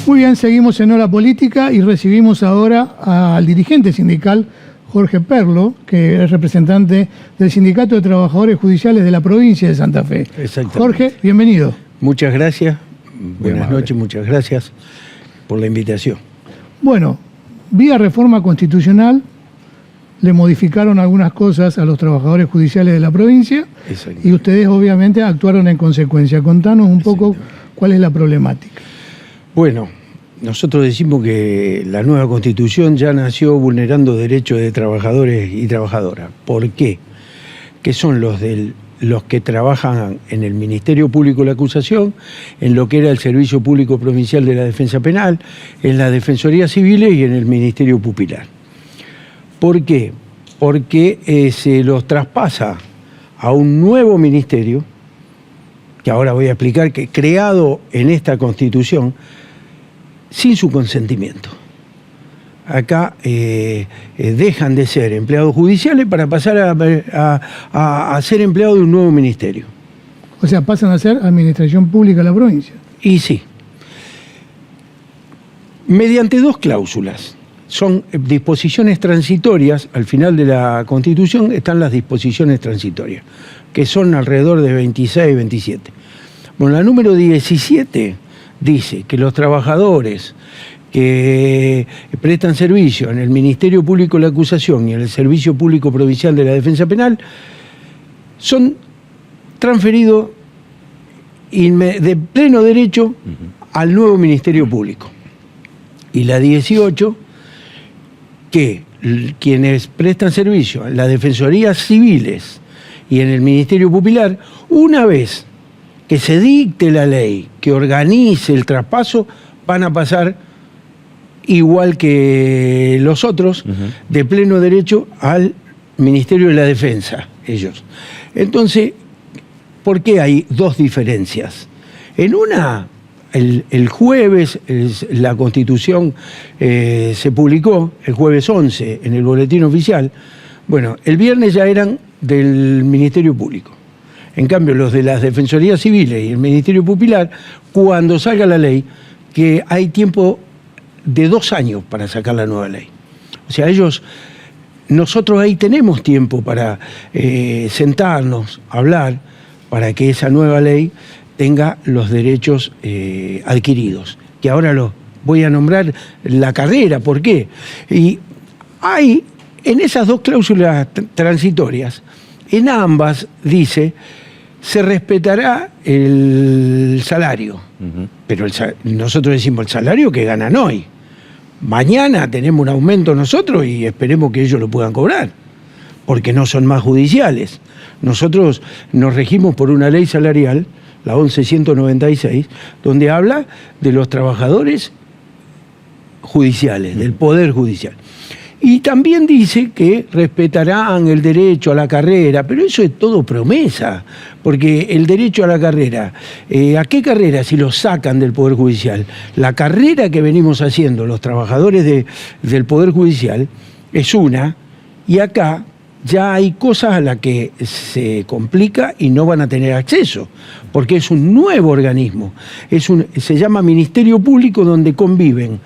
Muy bien, seguimos en Hora Política y recibimos ahora al dirigente sindical Jorge Perlo, que es representante del Sindicato de Trabajadores Judiciales de la provincia de Santa Fe. Exactamente. Jorge, bienvenido. Muchas gracias, buenas noches, muchas gracias por la invitación. Bueno, vía reforma constitucional le modificaron algunas cosas a los trabajadores judiciales de la provincia y ustedes obviamente actuaron en consecuencia. Contanos un poco cuál es la problemática. Bueno, nosotros decimos que la nueva Constitución ya nació vulnerando derechos de trabajadores y trabajadoras. ¿Por qué? Que son los que trabajan en el Ministerio Público de la Acusación, en lo que era el Servicio Público Provincial de la Defensa Penal, en la Defensoría Civiles y en el Ministerio Pupilar. ¿Por qué? Porque se los traspasa a un nuevo ministerio, que ahora voy a explicar, que creado en esta Constitución, sin su consentimiento. Acá dejan de ser empleados judiciales para pasar a ser empleados de un nuevo ministerio. O sea, pasan a ser administración pública de la provincia. Y sí. Mediante dos cláusulas. Son disposiciones transitorias. Al final de la Constitución están las disposiciones transitorias, que son alrededor de 26, 27. Bueno, la número 17 dice que los trabajadores que prestan servicio en el Ministerio Público de la Acusación y en el Servicio Público Provincial de la Defensa Penal son transferidos de pleno derecho al nuevo Ministerio Público. Y la 18, que quienes prestan servicio en las Defensorías Civiles y en el Ministerio Pupilar, una vez que se dicte la ley que organice el traspaso, van a pasar igual que los otros, de pleno derecho al Ministerio de la Defensa, ellos. Entonces, ¿por qué hay dos diferencias? En una, el jueves, la Constitución se publicó, el jueves 11, en el Boletín Oficial. Bueno, el viernes ya eran del Ministerio Público. En cambio, los de las Defensorías Civiles y el Ministerio Pupilar, cuando salga la ley, que hay tiempo de 2 años para sacar la nueva ley. O sea, nosotros ahí tenemos tiempo para sentarnos, hablar, para que esa nueva ley tenga los derechos adquiridos. Que ahora los voy a nombrar la carrera, ¿por qué? Y hay, en esas dos cláusulas transitorias, en ambas dice, se respetará el salario, pero nosotros decimos el salario que ganan hoy. Mañana tenemos un aumento nosotros y esperemos que ellos lo puedan cobrar, porque no son más judiciales. Nosotros nos regimos por una ley salarial, la 11.196, donde habla de los trabajadores judiciales, del Poder Judicial. Y también dice que respetarán el derecho a la carrera, pero eso es todo promesa, porque el derecho a la carrera, ¿a qué carrera si lo sacan del Poder Judicial? La carrera que venimos haciendo los trabajadores del Poder Judicial es una, y acá ya hay cosas a las que se complica y no van a tener acceso, porque es un nuevo organismo, se llama Ministerio Público, donde conviven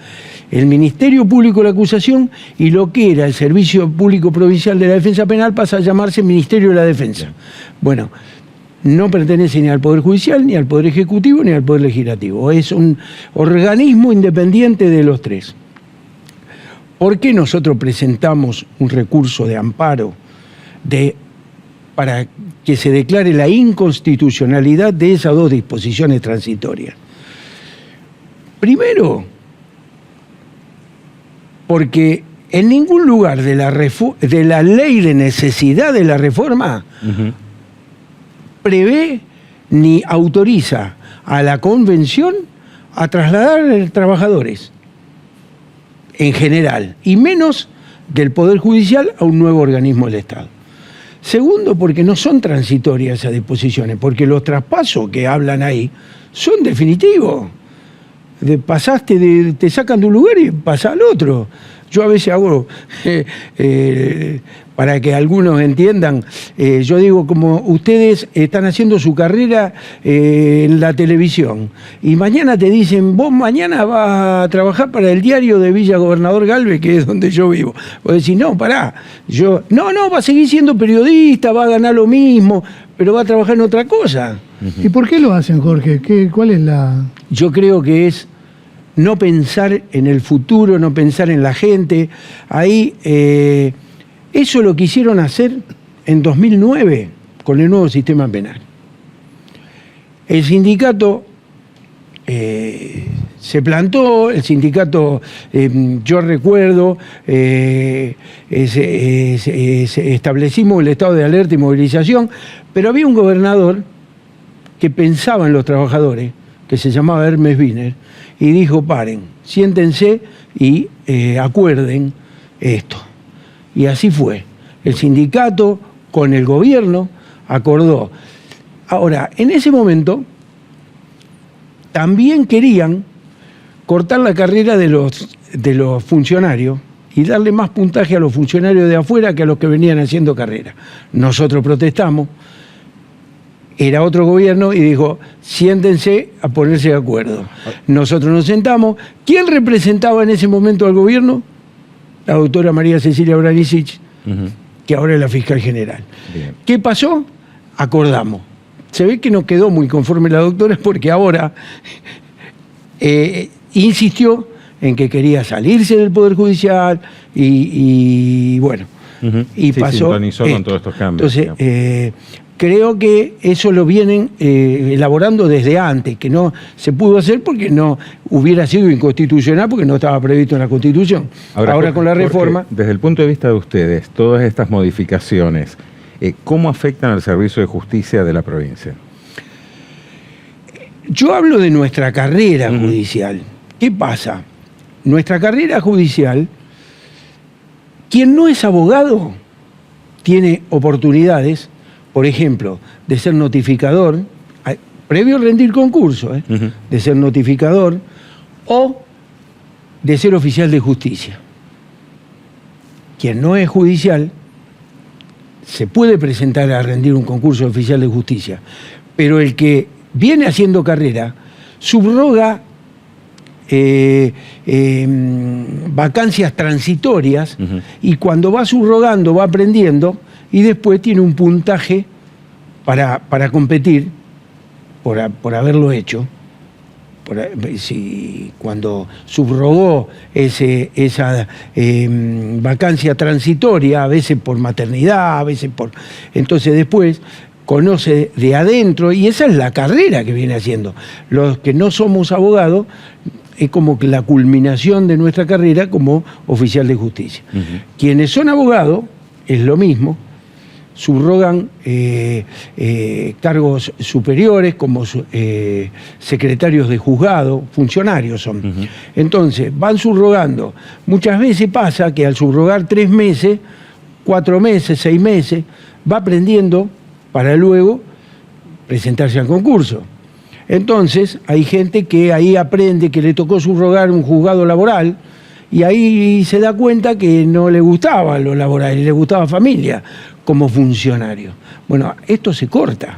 el Ministerio Público de la Acusación y lo que era el Servicio Público Provincial de la Defensa Penal pasa a llamarse Ministerio de la Defensa. Bueno, no pertenece ni al Poder Judicial, ni al Poder Ejecutivo, ni al Poder Legislativo. Es un organismo independiente de los tres. ¿Por qué nosotros presentamos un recurso de amparo para que se declare la inconstitucionalidad de esas dos disposiciones transitorias? Primero, porque en ningún lugar de la ley de necesidad de la reforma prevé ni autoriza a la convención a trasladar trabajadores en general, y menos del Poder Judicial a un nuevo organismo del Estado. Segundo, porque no son transitorias esas disposiciones, porque los traspasos que hablan ahí son definitivos. Te sacan de un lugar y pasas al otro. Yo a veces hago, para que algunos entiendan, yo digo, como ustedes están haciendo su carrera en la televisión y mañana te dicen, vos mañana vas a trabajar para el diario de Villa Gobernador Galvez, que es donde yo vivo. Vos decís, no, pará, no, va a seguir siendo periodista, va a ganar lo mismo, pero va a trabajar en otra cosa. ¿Y por qué lo hacen, Jorge? ¿Cuál es la...? Yo creo que es no pensar en el futuro, no pensar en la gente. Ahí, eso lo quisieron hacer en 2009 con el nuevo sistema penal. El sindicato se plantó, el sindicato, yo recuerdo, establecimos el estado de alerta y movilización, pero había un gobernador que pensaba en los trabajadores, que se llamaba Hermes Wiener, y dijo, paren, siéntense y acuerden esto. Y así fue. El sindicato con el gobierno acordó. Ahora, en ese momento, también querían cortar la carrera de los funcionarios y darle más puntaje a los funcionarios de afuera que a los que venían haciendo carrera. Nosotros protestamos. Era otro gobierno y dijo, siéntense a ponerse de acuerdo. Nosotros nos sentamos. ¿Quién representaba en ese momento al gobierno? La doctora María Cecilia Branicic, que ahora es la fiscal general. Bien. ¿Qué pasó? Acordamos. Se ve que no quedó muy conforme la doctora porque ahora insistió en que quería salirse del Poder Judicial y bueno, y pasó. Sintonizó con todos estos cambios. Entonces, creo que eso lo vienen elaborando desde antes, que no se pudo hacer porque no hubiera sido inconstitucional, porque no estaba previsto en la Constitución. Ahora con la reforma... Jorge, desde el punto de vista de ustedes, todas estas modificaciones, ¿cómo afectan al servicio de justicia de la provincia? Yo hablo de nuestra carrera judicial. ¿Qué pasa? Nuestra carrera judicial, quien no es abogado tiene oportunidades, por ejemplo, de ser notificador, previo a rendir concurso, de ser notificador o de ser oficial de justicia. Quien no es judicial se puede presentar a rendir un concurso de oficial de justicia, pero el que viene haciendo carrera subroga vacancias transitorias y cuando va subrogando va aprendiendo y después tiene un puntaje para competir por haberlo hecho. Cuando subrogó esa vacancia transitoria, a veces por maternidad, a veces por... Entonces después conoce de adentro y esa es la carrera que viene haciendo. Los que no somos abogados, es como que la culminación de nuestra carrera como oficial de justicia. Quienes son abogados, es lo mismo, subrogan cargos superiores como secretarios de juzgado, funcionarios son. Entonces, van subrogando. Muchas veces pasa que al subrogar 3 meses, 4 meses, 6 meses, va aprendiendo para luego presentarse al concurso. Entonces, hay gente que ahí aprende que le tocó subrogar un juzgado laboral y ahí se da cuenta que no le gustaba lo laboral, le gustaba familia como funcionario. Bueno, esto se corta,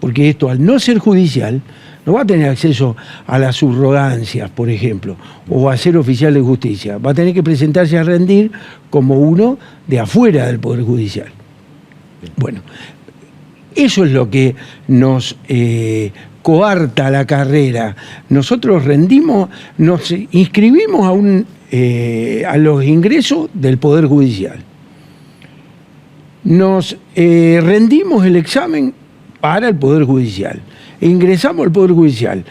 porque esto al no ser judicial no va a tener acceso a las subrogancias, por ejemplo, o a ser oficial de justicia. Va a tener que presentarse a rendir como uno de afuera del Poder Judicial. Bueno, eso es lo que nos coarta la carrera. Nosotros nos inscribimos a los ingresos del Poder Judicial. Nos rendimos el examen para el Poder Judicial. Ingresamos al Poder Judicial.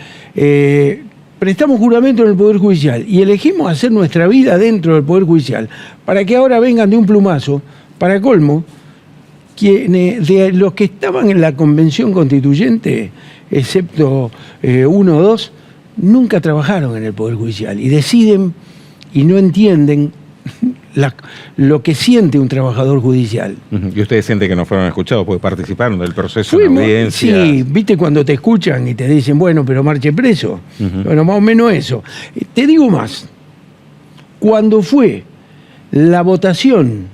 Prestamos juramento en el Poder Judicial y elegimos hacer nuestra vida dentro del Poder Judicial para que ahora vengan de un plumazo, para colmo, de los que estaban en la Convención Constituyente, excepto 1 o 2, nunca trabajaron en el Poder Judicial y deciden y no entienden lo que siente un trabajador judicial. ¿Y ustedes sienten que no fueron escuchados porque participaron del proceso de audiencia? Sí, viste cuando te escuchan y te dicen, bueno, pero marche preso. Bueno, más o menos eso. Te digo más. Cuando fue la votación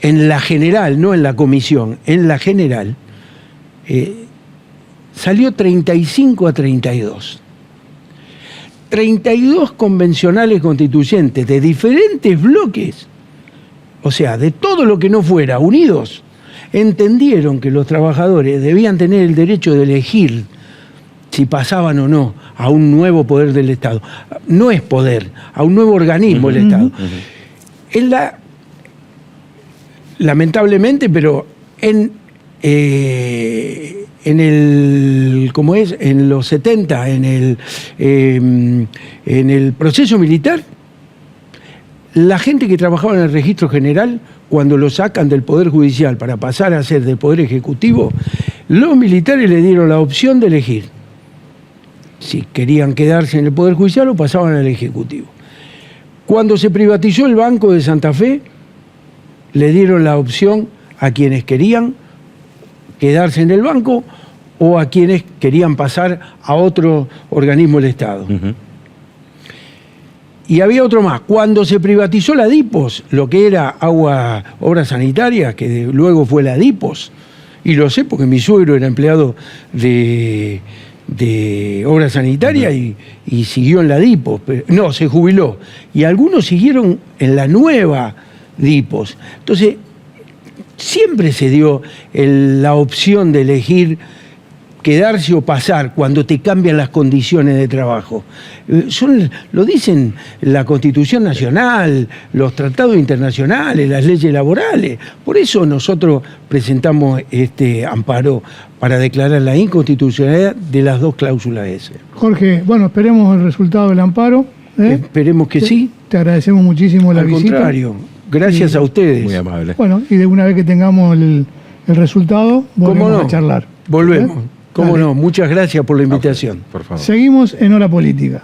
en la general, no en la comisión, en la general, salió 35-32. 32 convencionales constituyentes de diferentes bloques, o sea, de todo lo que no fuera, unidos, entendieron que los trabajadores debían tener el derecho de elegir si pasaban o no a un nuevo poder del Estado. No es poder, a un nuevo organismo del Estado. En lamentablemente, pero en los 70, en el proceso militar, la gente que trabajaba en el registro general, cuando lo sacan del Poder Judicial para pasar a ser del Poder Ejecutivo, los militares le dieron la opción de elegir si querían quedarse en el Poder Judicial o pasaban al Ejecutivo. Cuando se privatizó el Banco de Santa Fe, le dieron la opción a quienes querían quedarse en el banco o a quienes querían pasar a otro organismo del Estado. Y había otro más. Cuando se privatizó la DIPOS, lo que era Obras Sanitarias, que luego fue la DIPOS, y lo sé porque mi suegro era empleado de Obras Sanitarias y siguió en la DIPOS. No, se jubiló. Y algunos siguieron en la nueva DIPOS. Entonces, siempre se dio la opción de elegir quedarse o pasar cuando te cambian las condiciones de trabajo. Lo dicen la Constitución Nacional, los tratados internacionales, las leyes laborales. Por eso nosotros presentamos este amparo para declarar la inconstitucionalidad de las dos cláusulas S. Jorge, bueno, esperemos el resultado del amparo. Esperemos que sí. Te agradecemos muchísimo la visita. Al contrario, gracias a ustedes. Muy amable. Bueno, y de una vez que tengamos el resultado, volvemos a charlar. Volvemos. ¿Cómo no? Muchas gracias por la invitación. Por favor. Seguimos en Hora Política.